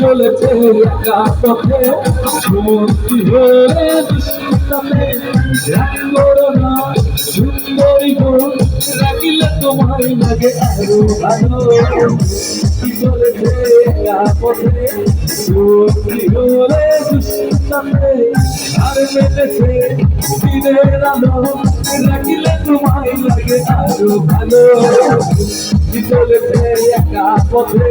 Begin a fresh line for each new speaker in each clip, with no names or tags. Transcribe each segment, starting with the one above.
চলেছে একা পথে সত্যি হলে দুষ্টাতে রাগ করো না সুন্দরী গো রাগিলে তোমায় লাগে আরো ভালো কি চলেছে একা পথে সত্যি হলে দুষ্টাতে আর মেলেছে দিনের আলো রাগিলে তোমায় লাগে আরো ভালো কি চলেছে একা পথে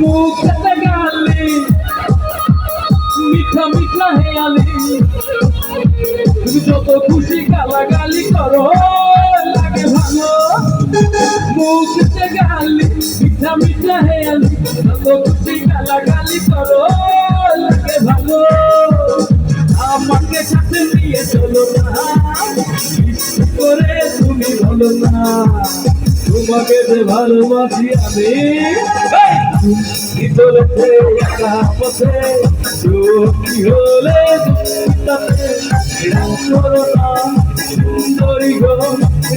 মুখে গালি মিঠা মিঠা হেয়ালি তুমি যত খুশি গালাগালি করো লাগে ভালো মুখে গালি মিঠা মিঠা হেয়ালি যত খুশি গালাগালি করো লাগে ভালো আমাকে সাথে নিয়ে চলো না করে তুমি বলো না তোমাকে যে ভালোবাসি আমি কি চলেছে একা পথে কি হলে করো না সুন্দরী গো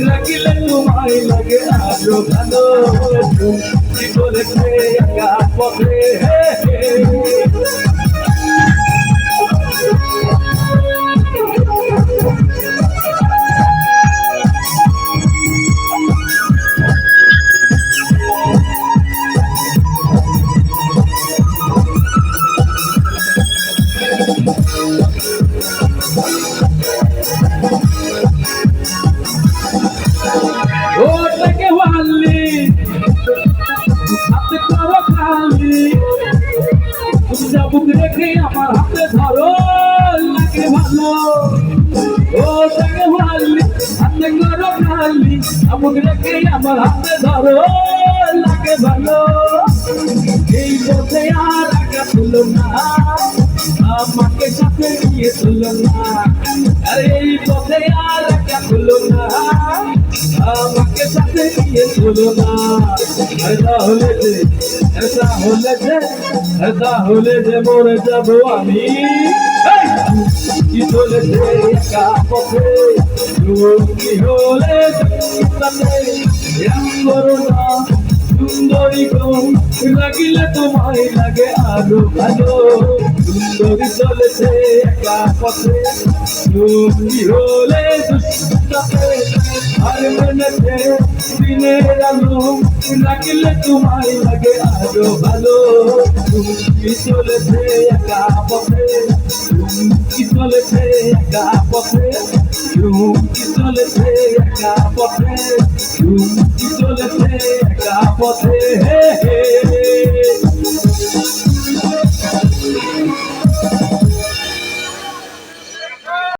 লাগিলে তোমায় লাগে আরো ভালো কি চলেছে একা পথে ওটাকে ভালি হাতে করো খালি তুমি চাবুক রেখে আমার হাতে ধরো লাগে ভালো ওটাকে ভালি হাতে করো খালি চাবুক রেখে আমার হাতে ধরো লাগে ভালো এই পথে আর একা তুলো না আমাকে সাথে নিয়ে তুলো না আরে এই পথে আর একা তুলো না আমাকে সাথে নিয়ে চলো না তাহলে যে মরে যাবো আমি কি চলেছে একা পথে কি হলে করো না সুন্দরী গো লাগিলে তোমায় লাগে আরো ভালো সুন্দরী চলেছে একা পথে কি হলে দুষ্টাতে আর মেনেছে দিনের আলো লাগিলে তোমায় লাগে আরো ভালো কি চলেছে একা পথে কি চলেছে একা পথে কি চলেছে একা পথে কি চলেছে একা পথে